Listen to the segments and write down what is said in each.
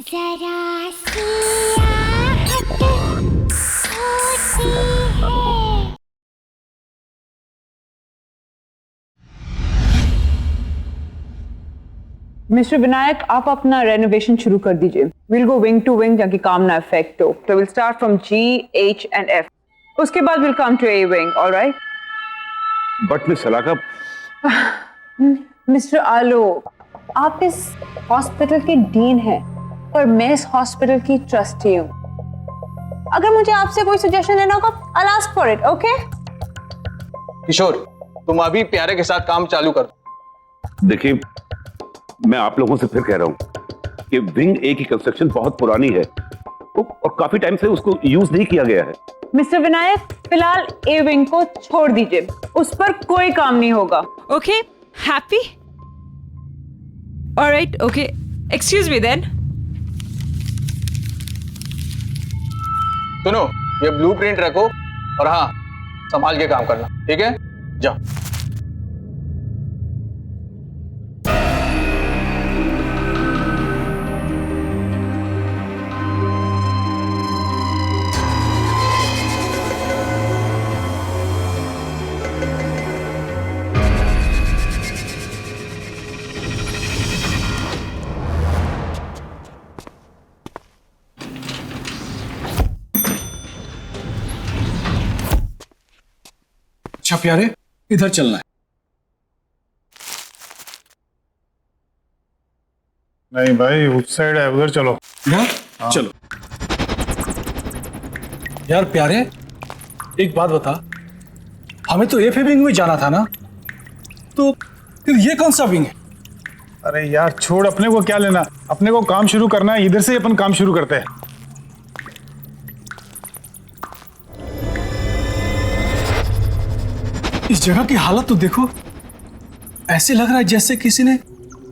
जरा सी आहट होती है। मिस्टर विनायक, आप अपना रेनोवेशन शुरू कर दीजिए। Will go wing to wing ताकि काम ना इफेक्ट हो। तो will start from G, H and F। उसके बाद will come to A wing, alright? But miss Shalaka, mister Alok, आप इस हॉस्पिटल के डीन हैं और मैं इस हॉस्पिटल की ट्रस्टी हूँ। अगर मुझे आपसे कोई सजेशन लेना होगा, I'll ask for it, okay? किशोर, तुम अभी प्यारे के साथ काम चालू कर। देखिए मैं आप लोगों से फिर कह रहा हूं कि विंग ए की कंस्ट्रक्शन बहुत पुरानी है और काफी टाइम से उसको यूज नहीं किया गया है। मिस्टर विनायक, फिलहाल ए विंग को छोड़ दीजिए, उस पर कोई काम नहीं होगा। Okay, happy? All right, okay. Excuse me then. सुनो, ये ब्लूप्रिंट रखो और हाँ, संभाल के काम करना, ठीक है? जाओ। अच्छा प्यारे, इधर चलना है। नहीं भाई, उस साइड है, उधर चलो। यार चलो। यार प्यारे, एक बात बता, हमें तो एफ विंग में जाना था ना, तो फिर ये कौन सा विंग है? अरे यार छोड़, अपने को क्या लेना, अपने को काम शुरू करना है, इधर से ही अपन काम शुरू करते हैं। इस जगह की हालत तो देखो, ऐसे लग रहा है जैसे किसी ने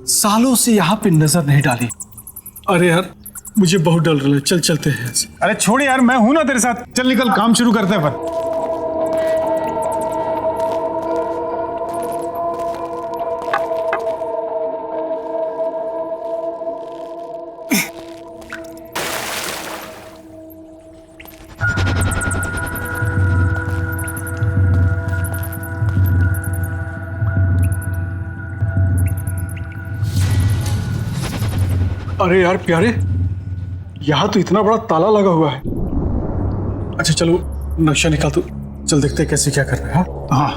सालों से यहाँ पे नजर नहीं डाली। अरे यार मुझे बहुत डर रहा है, चल चलते हैं। अरे छोड़ यार, मैं हूं ना तेरे साथ, चल निकल, काम शुरू करते हैं अपन। अरे यार प्यारे, यहाँ तो इतना बड़ा ताला लगा हुआ है। अच्छा चलो नक्शा निकाल, तो चल देखते हैं कैसे क्या कर रहे हैं। हाँ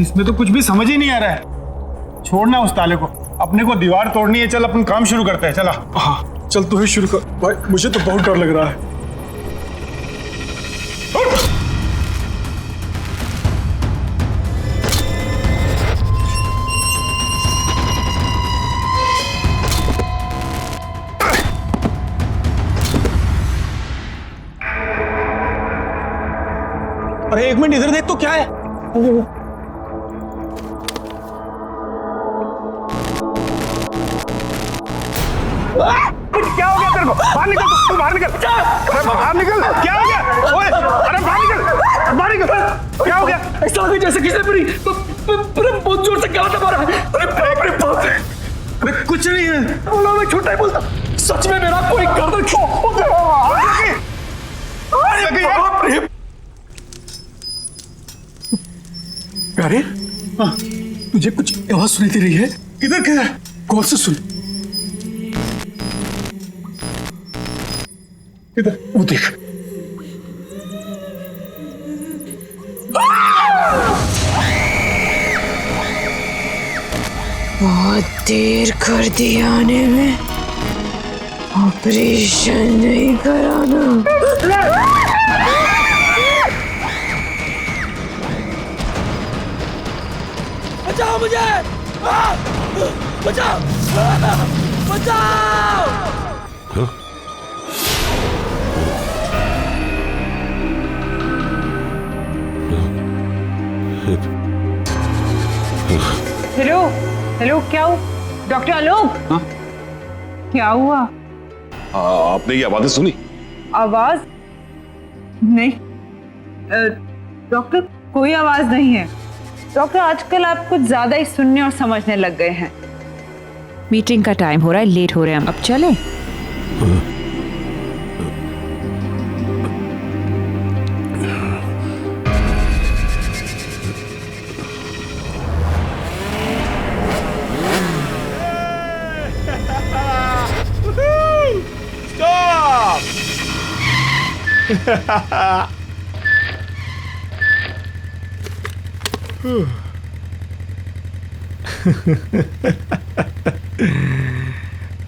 इसमें तो कुछ भी समझ ही नहीं आ रहा है। छोड़ना उस ताले को, अपने को दीवार तोड़नी है, चल अपन काम शुरू करते हैं। चला। हाँ चल, तू ही शुरू कर भाई, मुझे तो बहुत डर लग रहा है। अरे एक मिनट इधर देख तो, क्या है? क्या हो गया तेरे को? बाहर निकल, तू बाहर निकल। अरे बाहर निकल, क्या हो गया? ओए, अरे बाहर निकल, बाहर निकल। क्या हो गया? ऐसा लगा जैसे किसी ने बहुत जोर से गला दबा रहा है। अरे बाप रे बाप। अरे कुछ नहीं है। बोला मैं झूठा ही बोलता, सच में मेरा कोई गर्दन प्यारे, हाँ, तुझे कुछ आवाज सुनी दे रही है? किधर क्या है? कौन से सुन? इधर वो देख। बहुत देर कर दी आने में, ऑपरेशन नहीं कराना। बचाओ मुझे, बचाओ, बचाओ। हेलो हेलो, क्या हुआ? डॉक्टर आलोक, क्या हुआ? आपने ये आवाजें सुनी? आवाज नहीं डॉक्टर, कोई आवाज नहीं है। डॉक्टर आजकल आप कुछ ज्यादा ही सुनने और समझने लग गए हैं। मीटिंग का टाइम हो रहा है, लेट हो रहे हैं हम, अब चले।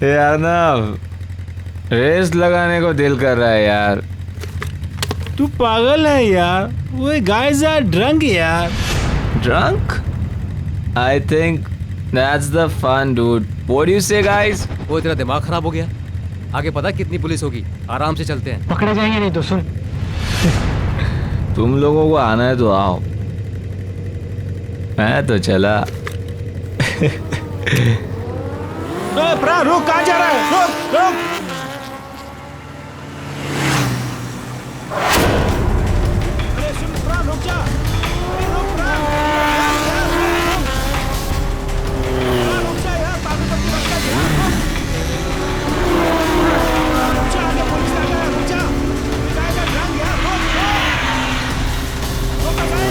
यार ना रेस लगाने को दिल कर रहा है यार। तू पागल है यार, वो गाइस आर ड्रंक यार। Drunk? I think that's the fun dude. What do you say guys? वो तेरा दिमाग खराब हो गया? आगे पता कितनी पुलिस होगी, आराम से चलते हैं। पकड़े जाएंगे नहीं तो सुन। तुम लोगों को आना है तो आओ, मैं तो चला। रुक, कहाँ जा रहा है? रुक रुक। अरे सुन प्राण, रुक जा। रुक प्राण, रुक जा यार, पागल करके रखता है यार। रुक जा, आगे पुलिस आ गया, रुक जा। जाएगा ड्रंक यार, रुक भाई।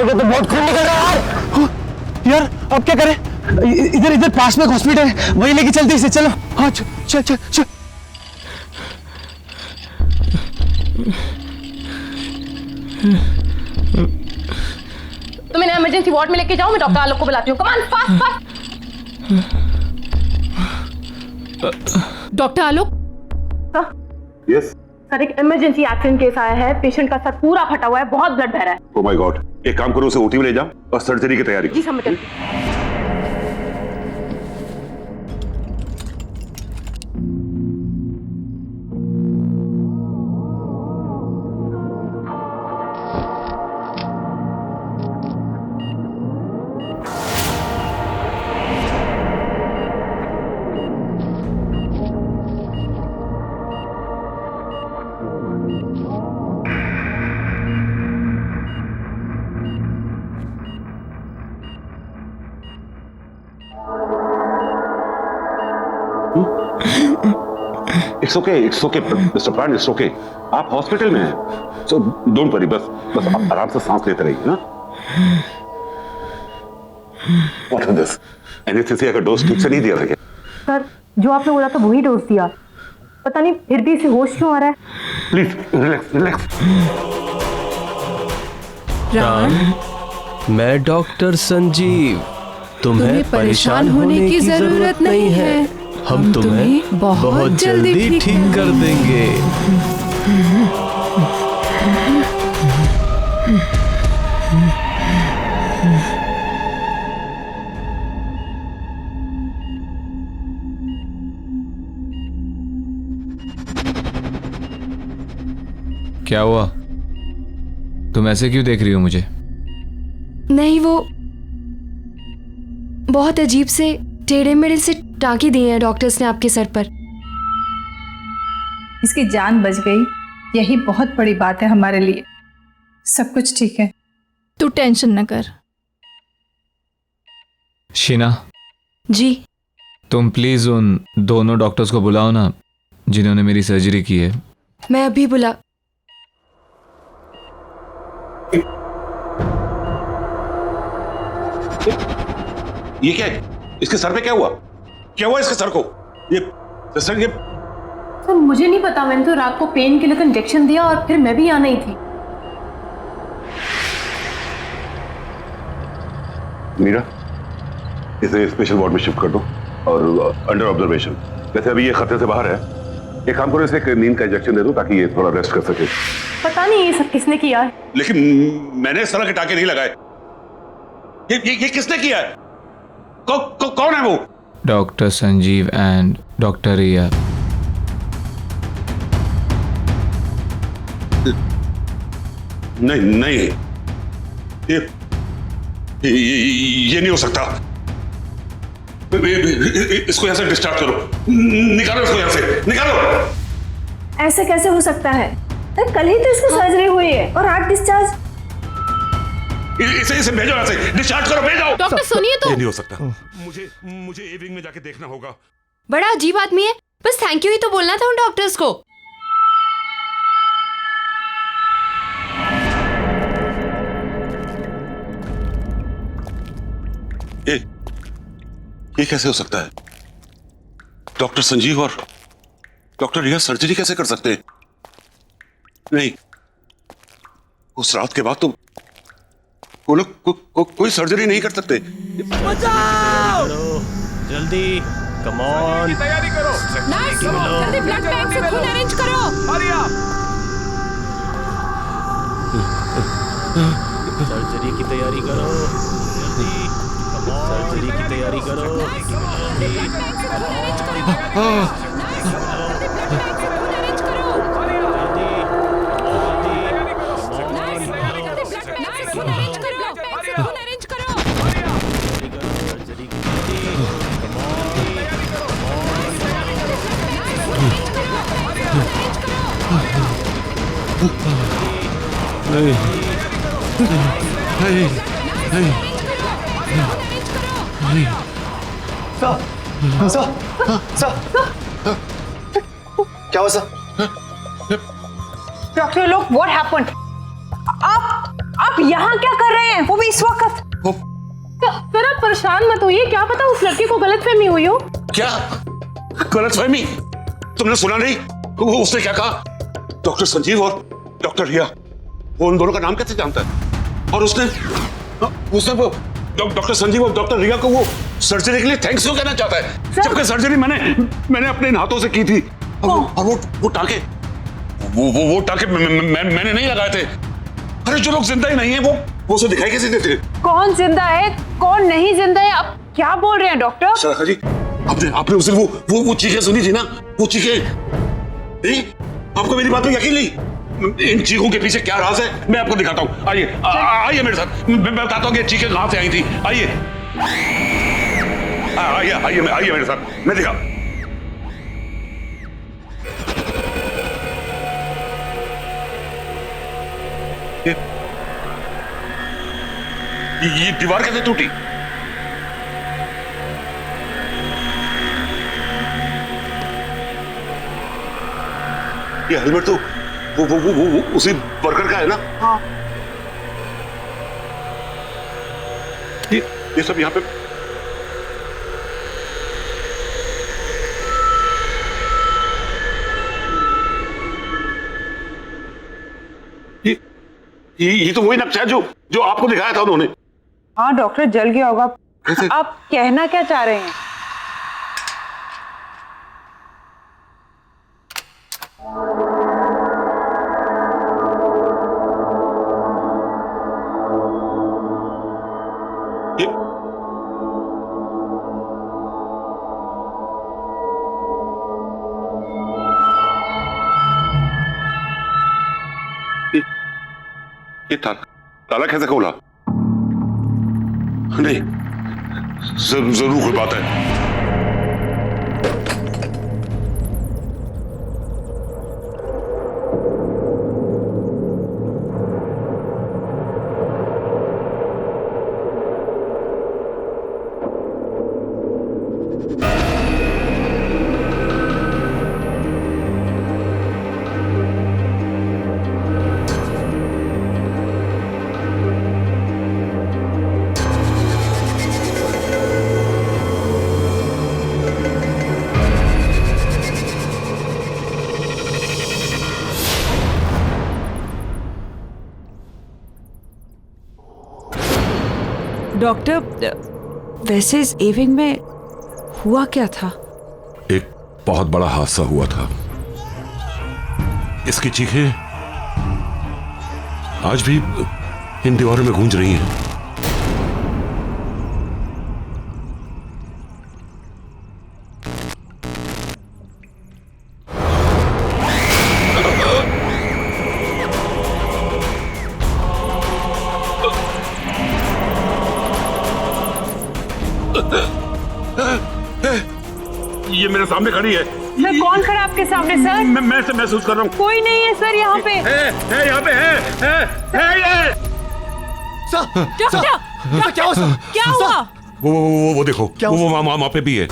तो बहुत खून निकल रहा है यार। अब क्या करें? इधर इधर पास में हॉस्पिटल है, वही लेके चलते इसे। चलो हाँ चल चल चल। तुम इन्हें इमरजेंसी वार्ड में लेके जाओ, मैं डॉक्टर आलोक को बुलाती हूँ। Come on, fast fast. Doctor Alok. Yes sir, एक इमरजेंसी एक्सीडेंट केस आया है। पेशेंट का सर पूरा फटा हुआ है, बहुत ब्लड बह रहा है। ओह माय गॉड, एक काम करो, उसे ओटी में ले जाओ और सर्जरी की तैयारी जी समझ गई। इट्स ओके मिस्टर प्राण, इट्स ओके। आप हॉस्पिटल में हैं, सो डोंट वरी। बस आप आराम से सांस लेते रहिए ना। What is this? एनेस्थीसिया का डोज ठीक से नहीं दिया गया। सर, जो आपने बोला था वही डोज दिया, पता नहीं फिर भी इसे होश क्यों आ रहा है। Please relax relax. मैं डॉक्टर संजीव। तुम्हें परेशान होने की जरूरत नहीं है। हम तुम्हें बहुत जल्दी ठीक कर देंगे। क्या हुआ? तुम ऐसे क्यों देख रही हो मुझे? नहीं, वो बहुत अजीब से टेढ़े मेढ़े से टाँके दिए हैं डॉक्टर्स ने आपके सर पर। इसकी जान बच गई, यही बहुत बड़ी बात है हमारे लिए। सब कुछ ठीक है, तू टेंशन न कर। शीना जी। तुम प्लीज उन दोनों डॉक्टर्स को बुलाओ ना, जिन्होंने मेरी सर्जरी की है। मैं अभी बुला। ये क्या है? इसके सर पे क्या हुआ? क्या हुआ इसके सर को? ये सर, मुझे नहीं पता, मैंने तो रात को पेन किलर का इंजेक्शन दिया और फिर मैं भी यहाँ नहीं थी। मीरा, इसे स्पेशल वार्ड में शिफ्ट कर दो और अंडर ऑब्जर्वेशन। वैसे अभी ये खतरे से बाहर है। एक काम करो, इसे एक नींद का इंजेक्शन दे दो ताकि ये थोड़ा रेस्ट कर सके। पता नहीं ये सब किसने किया है। लेकिन मैंने इस तरह के टाके नहीं लगाए। ये किसने किया है? कौन है वो? डॉक्टर संजीव एंड डॉक्टर रिया। नहीं नहीं, ये नहीं हो सकता। इसको यहां से डिस्चार्ज करो, निकालो इसको यहां से, निकालो। ऐसे कैसे हो सकता है? कल ही तो इसको सर्जरी हुई है और आज डिस्चार्ज। इसे भेजो यहां से, डिस्चार्ज करो, भेजो। डॉक्टर सुनिए तो। ये नहीं हो सकता, मुझे ए विंग में जाके देखना होगा। बड़ा अजीब आदमी है, बस थैंक यू ही तो बोलना था उन डॉक्टर्स को। ये कैसे हो सकता है? डॉक्टर संजीव और डॉक्टर रिया सर्जरी कैसे कर सकते हैं? नहीं, उस रात के बाद तो वो लोग कोई सर्जरी नहीं कर सकते। बचाओ! जल्दी, कम ऑन। तैयारी करो। नर्स, जल्दी ब्लड बैंक से खून अरेंज करो। Hurry up. सर्जरी की तैयारी करो। जल्दी, कम ऑन। सर्जरी की तैयारी करो। जल्दी ब्लड बैंक से खून अरेंज करो। नर्स, जल्दी ब्लड बैंक से खून अरेंज करो। Hurry up. जल्दी, तैयारी करो। नर्स, जल्दी ब्लड बैंक से खून अरेंज करो। बैंक से खून अरेंज करो। Hurry up. सर्जरी की तैयारी, कम ऑन। तैयारी करो। नर्स, जल्दी ब्लड बैंक से खून अरेंज करो। Hurry up. अरेंज क्या हुआ सर? डॉक्टर लोग, व्हाट हैपेंड? आप यहाँ क्या कर रहे हैं, वो भी इस वक्त? सर आप परेशान मत होइए, क्या पता उस लड़के को गलतफहमी हुई हो। क्या गलतफहमी? तुमने सुना नहीं उसने क्या कहा? डॉक्टर संजीव और डॉक्टर रिया, वो उन दोनों का नाम कैसे जानता है? और उसने वो डॉक्टर संजीव और डॉक्टर रिया को वो सर्जरी के लिए थैंक्स क्यों कहना चाहता है, जबकि सर्जरी मैंने अपने इन हाथों से की थी। और वो टाके वो टाके मैंने नहीं लगाए थे। अरे जो लोग जिंदा ही नहीं है वो उसे दिखाई कैसे देते? कौन जिंदा है कौन नहीं जिंदा है, आप क्या बोल रहे हैं डॉक्टर? सर जी, आपने उस दिन वो चीखें सुनी थी ना, वो चीखें नहीं? आपको मेरी बात में यकीन नहीं? इन चीखों के पीछे क्या राज है मैं आपको दिखाता हूँ। आइए मेरे साथ, मैं बताता हूँ कि चीखें कहां से आई थी। आइए आइए मेरे साथ, मैं दिखा। ये दीवार कैसे टूटी? ये हेलमेट तो वो उसी वर्कर का है ना? हाँ। ये सब यहाँ पे ये तो वही नक्शा है जो आपको दिखाया था उन्होंने। हाँ डॉक्टर, जल गया होगा। आप कहना क्या चाह रहे हैं? ये ताला कैसे खोला? नहीं, जरूर कोई बात है। डॉक्टर, वैसे इस एविंग में हुआ क्या था? एक बहुत बड़ा हादसा हुआ था। इसकी चीखें आज भी इन दीवारों में गूंज रही हैं। ये मेरे सामने खड़ी है। सर कौन खड़ा आपके सामने सर? मैं से महसूस कर रहा हूँ। कोई नहीं है सर यहाँ पे। है यहाँ पे है ये। डॉक्टर क्या हुआ? क्या हुआ? वो देखो वो वहाँ पे भी है।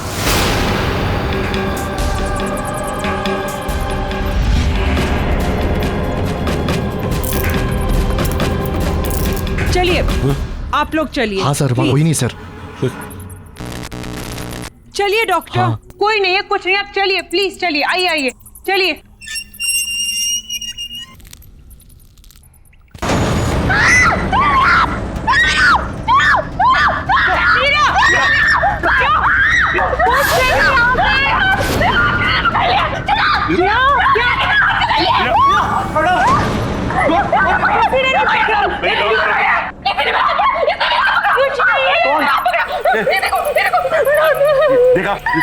चलिए आप लोग चलिए। हाँ सर, वहाँ कोई नहीं सर। चलिए डॉक्टर। हाँ। कोई नहीं है, कुछ नहीं, आप चलिए प्लीज, चलिए आइए आइए चलिए।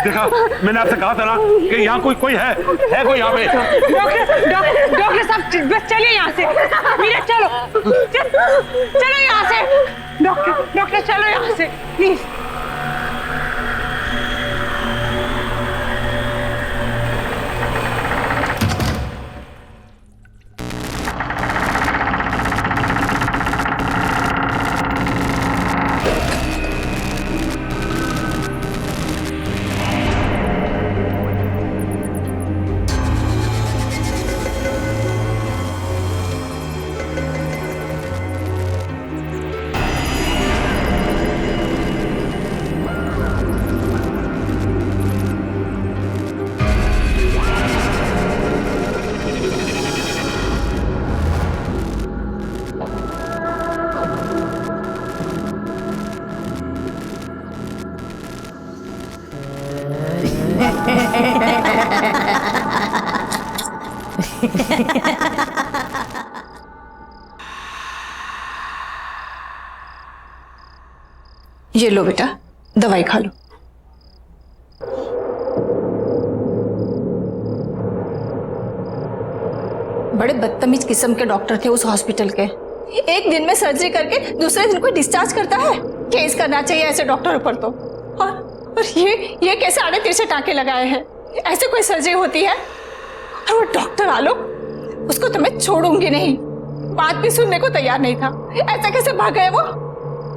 देखा मैंने आपसे कहा था ना कि यहाँ कोई है कोई यहाँ पे। डॉक्टर साहब बस चलिए यहाँ से। मीरा चलो चलो यहाँ से। डॉक्टर चलो यहाँ से प्लीज। ये लो बेटा, दवाई खा लो। बड़े बदतमीज किस्म के डॉक्टर थे उस हॉस्पिटल के। एक दिन में सर्जरी करके दूसरे दिन को डिस्चार्ज करता है। केस करना चाहिए ऐसे डॉक्टरों पर तो। और ये कैसे आड़े तिरछे टाँके लगाए हैं? ऐसे कोई सर्जरी होती है? और वो डॉक्टर आलोक, उसको तो मैं छोड़ूंगी नहीं। बात भी सुनने को तैयार नहीं था। ऐसा कैसे भाग गए वो?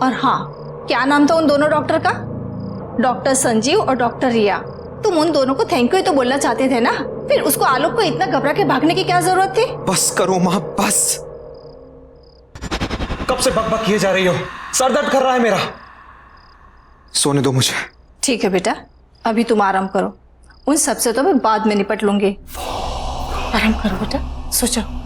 और हाँ, क्या नाम था उन दोनों डॉक्टर का? डॉक्टर संजीव और डॉक्टर रिया। तुम उन दोनों को थैंक यू तो बोलना चाहते थे ना, फिर उसको आलोक को इतना घबरा के भागने की क्या जरूरत थी? बस करो माँ, बस। कब से बकबक किए जा रही हो? सर दर्द कर रहा है मेरा। सोने दो मुझे। ठीक है बेटा, अभी तुम आराम करो। उन सबसे तो मैं बाद में निपट लूंगी। आराम करो बेटा, सो जाओ।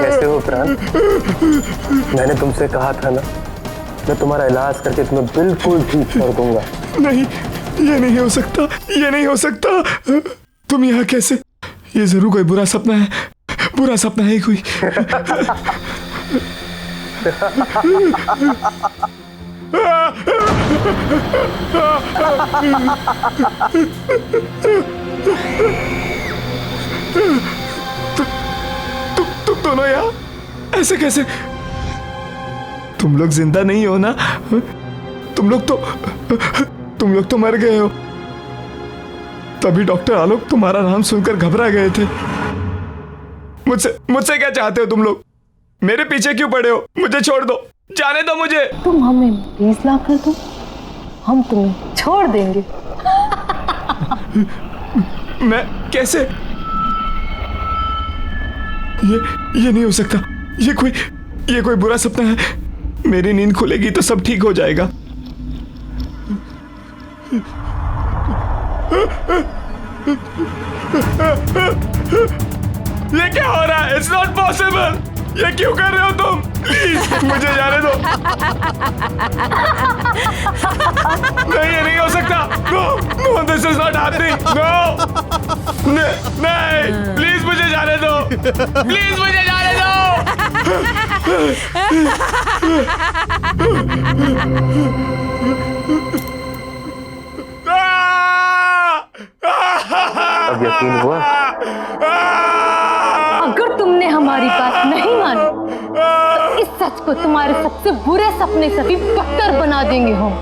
कैसे हो प्राण? मैंने तुमसे कहा था ना, मैं तुम्हारा इलाज करके तुम्हें बिल्कुल ठीक कर दूंगा। नहीं, ये नहीं हो सकता, ये नहीं हो सकता। तुम यहाँ कैसे? ये जरूर कोई बुरा सपना है, बुरा सपना है कोई। तुम दोनों यहाँ ऐसे कैसे? तुम लोग जिंदा नहीं हो ना? तुम लोग तो मर गए हो। तभी डॉक्टर आलोक तुम्हारा नाम सुनकर घबरा गए थे। मुझसे क्या चाहते हो तुम लोग? मेरे पीछे क्यों पड़े हो? मुझे छोड़ दो, जाने दो मुझे। तुम हमें 20 लाख कर दो, हम तुम्हें छोड़ देंगे। मैं कैसे? ये नहीं हो सकता। ये कोई बुरा सपना है। मेरी नींद खुलेगी तो सब ठीक हो जाएगा। ये क्या हो रहा है? It's not possible. ये क्यों कर रहे हो तुम? प्लीज मुझे जाने दो। नहीं, ये नहीं हो सकता। No, this is not happening. No, नहीं, प्लीज मुझे जाने दो। प्लीज मुझे जाने दो। अब यकीन हुआ? अगर तुमने हमारी बात नहीं मानी तो इस सच को तुम्हारे सबसे बुरे सपने से भी बदतर बना देंगे हम।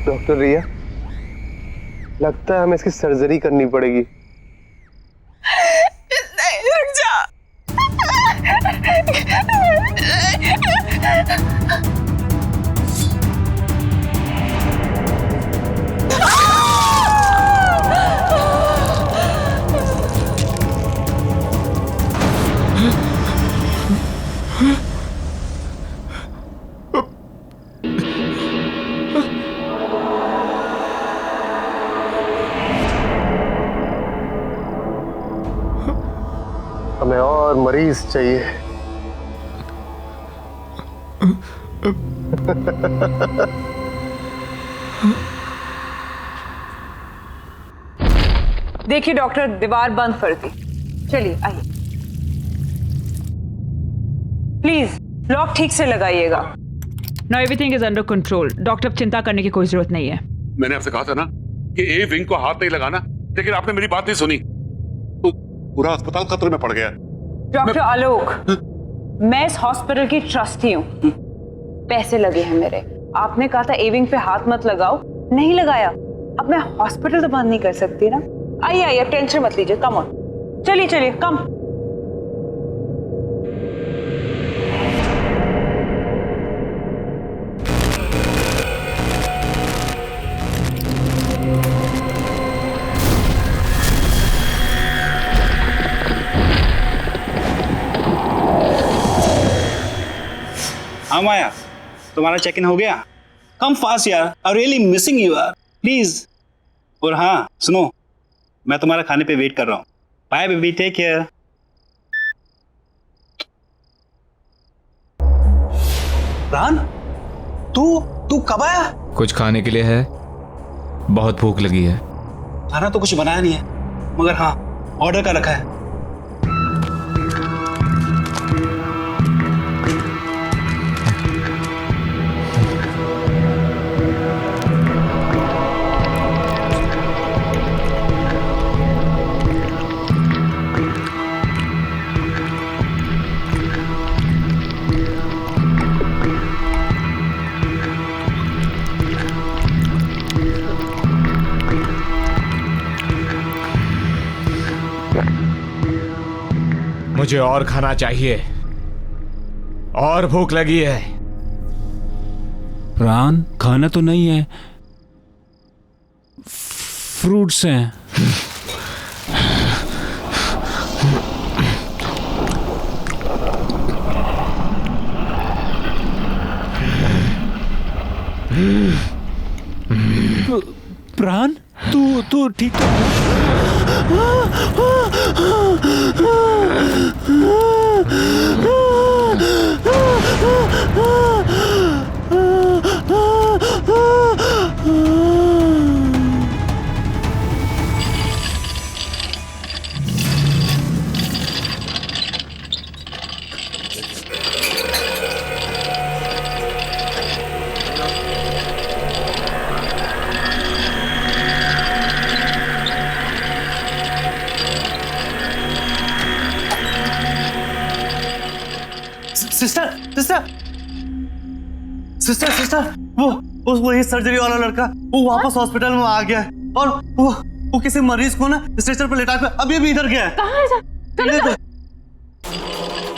डॉक्टर रिया, लगता है हमें इसकी सर्जरी करनी पड़ेगी। नहीं, रुक जा। हमें और मरीज चाहिए। देखिए डॉक्टर, दीवार बंद कर दी। चलिए आइए, प्लीज लॉक ठीक से लगाइएगा। No, everything is under control. Doctor, चिंता करने की कोई जरूरत नहीं है। मैंने आपसे कहा था ना कि ए विंग को हाथ नहीं लगाना, लेकिन आपने मेरी बात नहीं सुनी तो पूरा अस्पताल खतरे में पड़ गया। डॉक्टर आलोक, मैं इस हॉस्पिटल की ट्रस्टी हूँ। पैसे लगे हैं मेरे। आपने कहा था ए विंग पे हाथ मत लगाओ, नहीं लगाया। अब मैं हॉस्पिटल तो बंद नहीं कर सकती ना। आइए आइए, टेंशन मत लीजिए। कम ऑन, चलिए चलिए, कम। हाँ माया, तुम्हारा चेक इन हो गया? कम फास्ट यार, आई रियली मिसिंग यू यार, प्लीज। और हाँ सुनो, मैं तुम्हारा खाने पे वेट कर रहा हूँ। Bye baby, take care. रान, तू कब आया? कुछ खाने के लिए है? बहुत भूख लगी है। खाना तो कुछ बनाया नहीं है, मगर हाँ ऑर्डर का रखा है। मुझे और खाना चाहिए, और भूख लगी है। रान, खाना तो नहीं है, फ्रूट्स हैं। प्राण, तू ठीक सिस्टर, वो ये सर्जरी वाला लड़का वो वापस हॉस्पिटल में आ गया है और वो किसी मरीज को ना स्ट्रेचर पर लेटा कर अभी इधर गया है। कहाँ है? चलो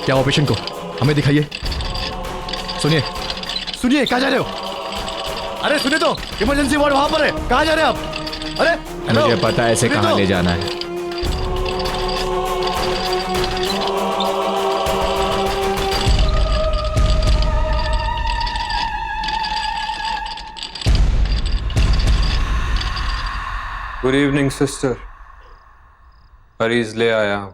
क्या हुआ पेशेंट को? हमें दिखाइए। सुनिए, कहाँ जा रहे हो? अरे सुनिए तो, इमरजेंसी वार्ड वहां पर है, कहाँ जा रहे हैं आप? अरे मुझे पता है इसे कहाँ ले जाना है। गुड इवनिंग सिस्टर, मरीज ले आया हूं।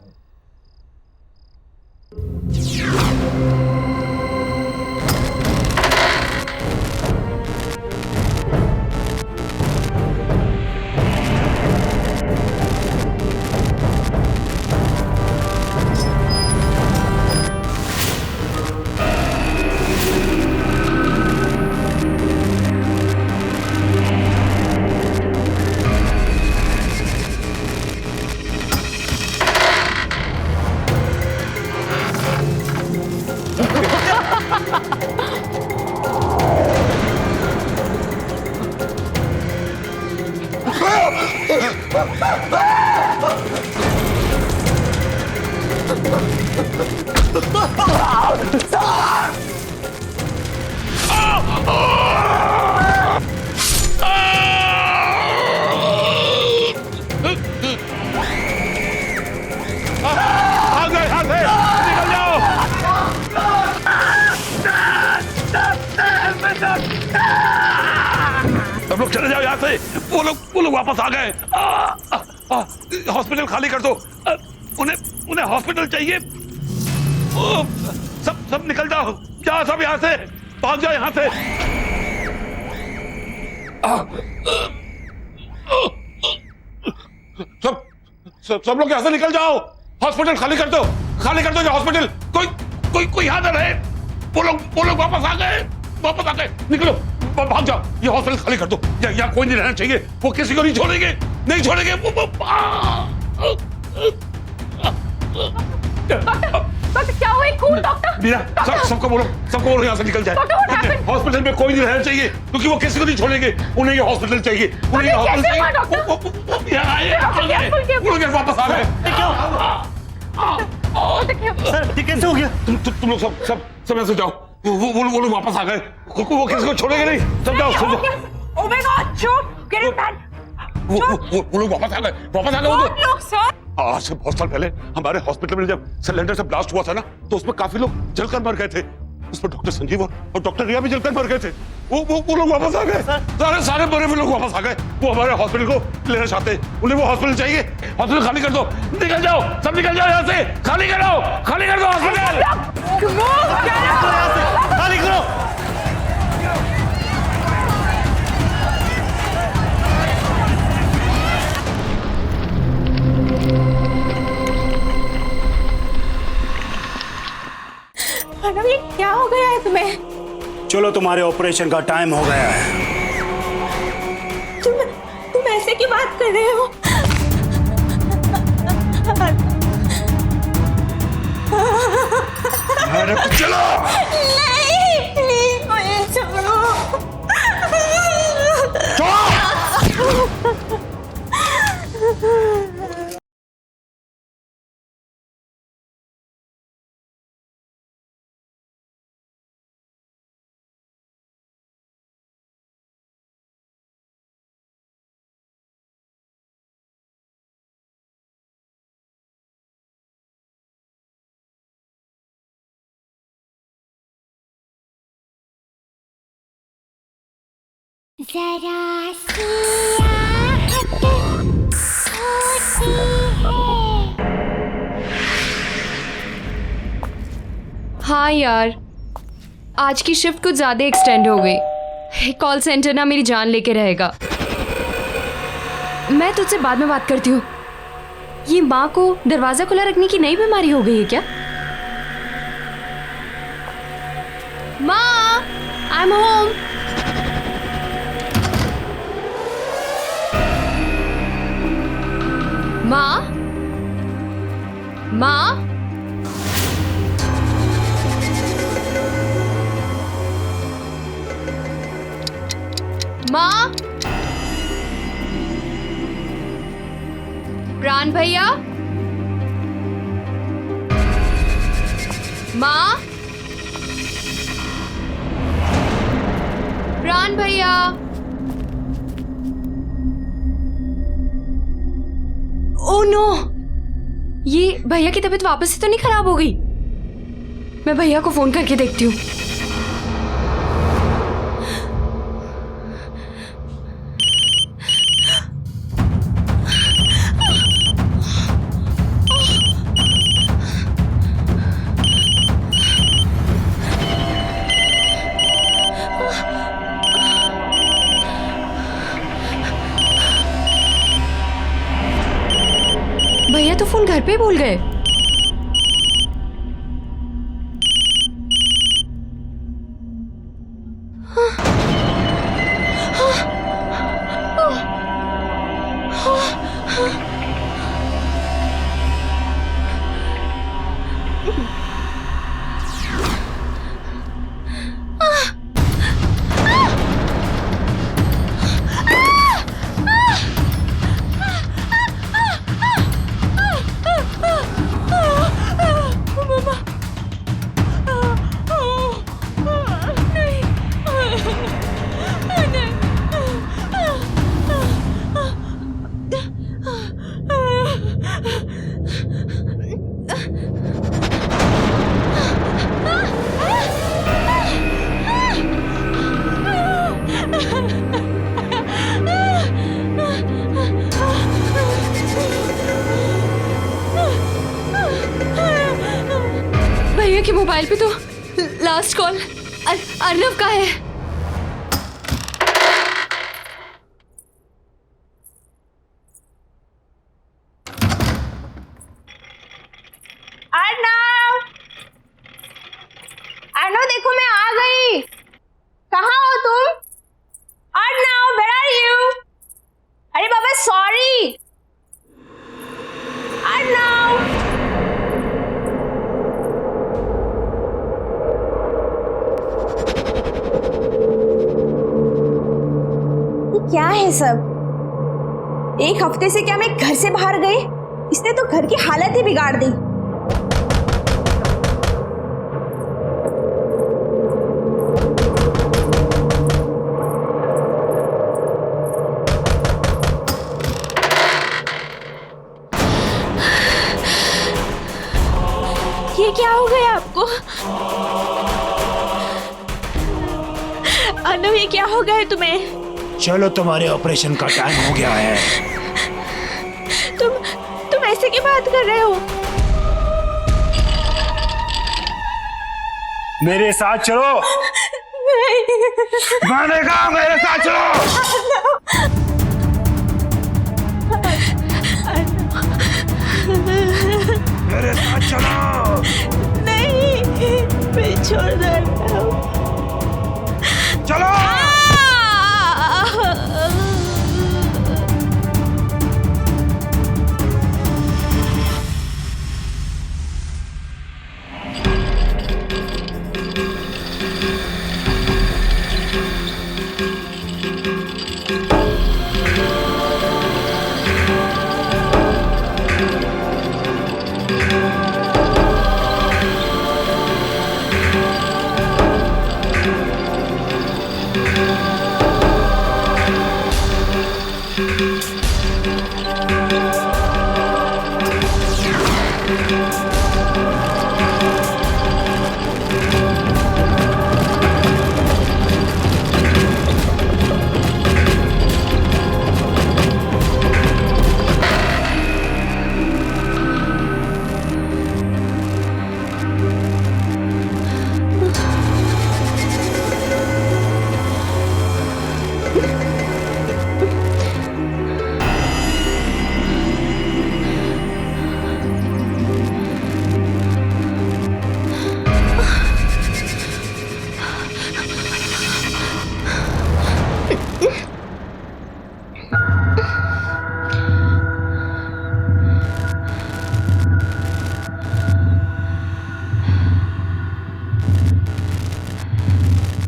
सब लोग चले जाओ यहाँ से। वो लोग वापस आ गए। हॉस्पिटल खाली कर दो। उन्हें हॉस्पिटल चाहिए। सब निकल जाओ सब यहाँ से, भाग जाओ यहाँ से। सब लोग यहाँ से निकल जाओ। हॉस्पिटल खाली कर दो ये हॉस्पिटल। कोई यहाँ न रहे। वो लोग वापस आ गए। निकलो, भाग जाओ। ये हॉस्पिटल खाली कर दो। यहाँ कोई नहीं रहना चाहिए। वो किसी को नहीं छोड़ेंगे। डॉक्टर क्या हुआ? खून डॉक्टर। मीरा, सबको बोलो यहाँ से निकल जाए। हॉस्पिटल में कोई नहीं रहना चाहिए क्योंकि वो किसी को नहीं छोड़ेंगे। उन्हें ये हॉस्पिटल चाहिए। वापस आ गए। सर, ये कैसे हो गया? तुम लोग सब ऐसे जाओ। वो लोग वापस आ गए। वो किसी को छोड़ेंगे नहीं। सब जाओ। Oh my God, shoot! Get him back! वो लोग वापस आ गए। लोग सर? आज से बहुत साल पहले हमारे हॉस्पिटल में जब सिलेंडर से ब्लास्ट हुआ था ना, तो उसमें काफी लोग जलकर मर गए थे। उसमें डॉक्टर संजीव और डॉक्टर रिया भी जलकर मर गए थे। वो लोग वापस आ गए, सारे मरे हुए लोग वापस आ गए। वो हमारे हॉस्पिटल को लेना चाहते हैं, उन्हें वो हॉस्पिटल चाहिए। हॉस्पिटल खाली कर दो, निकल जाओ, सब निकल जाओ यहाँ से, खाली कर दो हॉस्पिटल, खाली करो। मैडम ये क्या हो गया है तुम्हें? चलो तुम्हारे ऑपरेशन का टाइम हो गया है। तुम ऐसे क्यों बात कर रहे हो? चलो। नहीं, प्लीज मुझे छोड़ो। जरा सी आहट होती है। हाँ यार, आज की शिफ्ट कुछ ज़्यादा एक्सटेंड हो गई। कॉल सेंटर ना मेरी जान लेके रहेगा। मैं तुझसे बाद में बात करती हूँ। ये माँ को दरवाज़ा खुला रखने की नई बीमारी हो गई है क्या? माँ, आई एम होम। माँ, माँ, माँ, प्राण भैया, माँ, प्राण भैया। ओह नो, ये भैया की तबीयत वापस से तो नहीं खराब हो गई? मैं भैया को फोन करके देखती हूँ। भैया तो फोन घर पे भूल गए। भैया के मोबाइल पे तो लास्ट कॉल अर्नव का है। अर्नव देखो मैं आ गई। कहाँ हो तुम? Arnav, where are you? अरे बाबा सॉरी। अर्नव, ये क्या है सब? एक हफ्ते से क्या मैं घर से बाहर गई? इसने तो घर की हालत ही बिगाड़ दी। ये क्या हो गया आपको? अर्नव, ये क्या हो गया है तुम्हें? चलो, तुम्हारे ऑपरेशन का टाइम हो गया है। तुम ऐसे की बात कर रहे हो? मेरे साथ चलो। नहीं। मैंने कहा मेरे साथ चलो। मेरे साथ चलो। नहीं, मैं छोड़ दे रहा हूँ। चलो।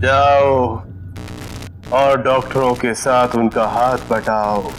जाओ और डॉक्टरों के साथ उनका हाथ बटाओ।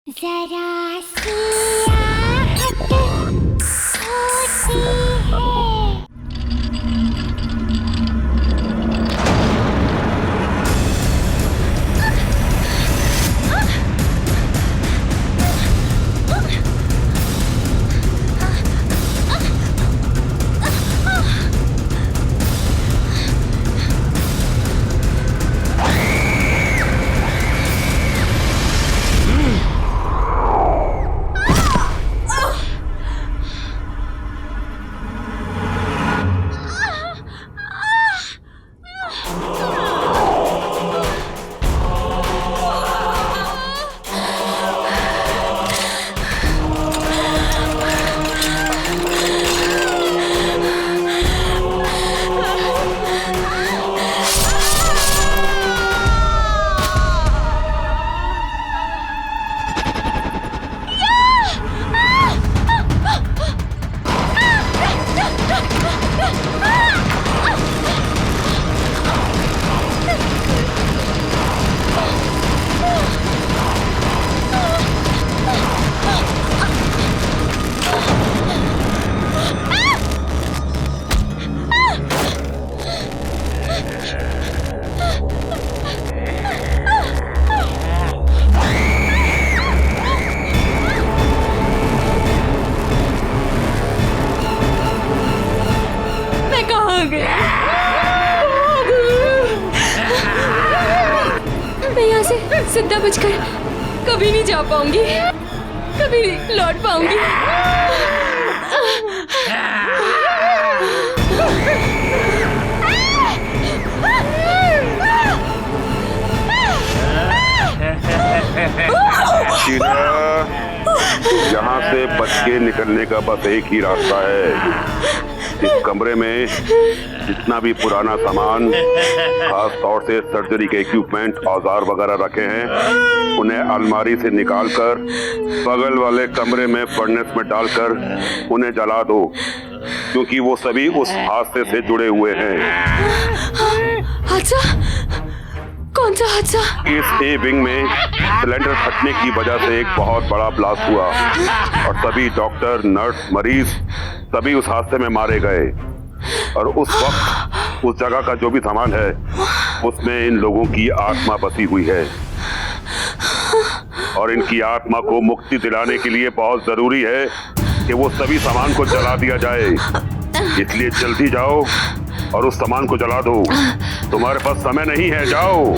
जरा सी आहट होती है। चिंता बचकर कभी नहीं जा पाऊंगी, कभी नहीं लौट पाऊंगी। शीला, यहाँ से बच के निकलने का बस एक ही रास्ता है। इस कमरे में जितना भी पुराना सामान, खास तौर से सर्जरी के इक्विपमेंट, औजार वगैरह रखे हैं, उन्हें अलमारी से निकालकर बगल वाले कमरे में फर्नेस में डालकर उन्हें जला दो, क्योंकि वो सभी उस हादसे से जुड़े हुए हैं। हादसा? कौन सा हादसा? इस ए विंग में सिलेंडर फटने की वजह से एक बहुत बड़ा ब्लास्ट हुआ और सभी डॉक्टर, नर्स, मरीज सभी उस हादसे में मारे गए। और उस वक्त उस जगह का जो भी सामान है उसमें इन लोगों की आत्मा बसी हुई है और इनकी आत्मा को मुक्ति दिलाने के लिए बहुत जरूरी है कि वो सभी सामान को जला दिया जाए। इसलिए जल्दी जाओ और उस सामान को जला दो। तुम्हारे पास समय नहीं है, जाओ।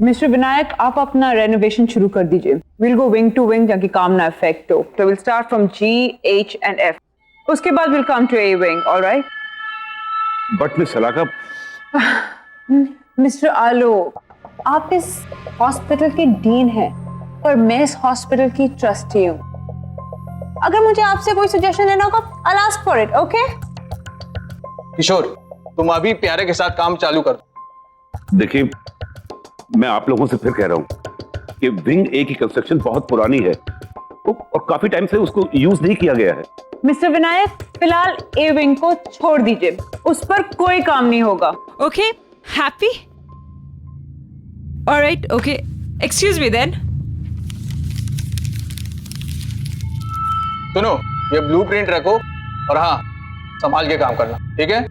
मिस्टर विनायक, आप अपना रेनोवेशन शुरू कर दीजिए। Will go wing to wing ताकि काम ना इफेक्ट हो। तो will start from G, H and F। उसके बाद will come to A wing, alright? But miss Shalaka, mister Alok, आप इस हॉस्पिटल के डीन हैं और मैं इस हॉस्पिटल की ट्रस्टी हूँ। अगर मुझे आपसे कोई सजेशन लेना होगा, I'll ask for it, okay? किशोर, तुम अभी प्यारे के साथ काम चालू कर। देखिए, मैं आप लोगों से फिर कह रहा हूं कि विंग ए की कंस्ट्रक्शन बहुत पुरानी है और काफी टाइम से उसको यूज नहीं किया गया है। मिस्टर विनायक, फिलहाल ए विंग को छोड़ दीजिए, उस पर कोई काम नहीं होगा। Okay, happy? Alright, okay, excuse me then. सुनो, ये ब्लूप्रिंट रखो और हाँ, संभाल के काम करना, ठीक है?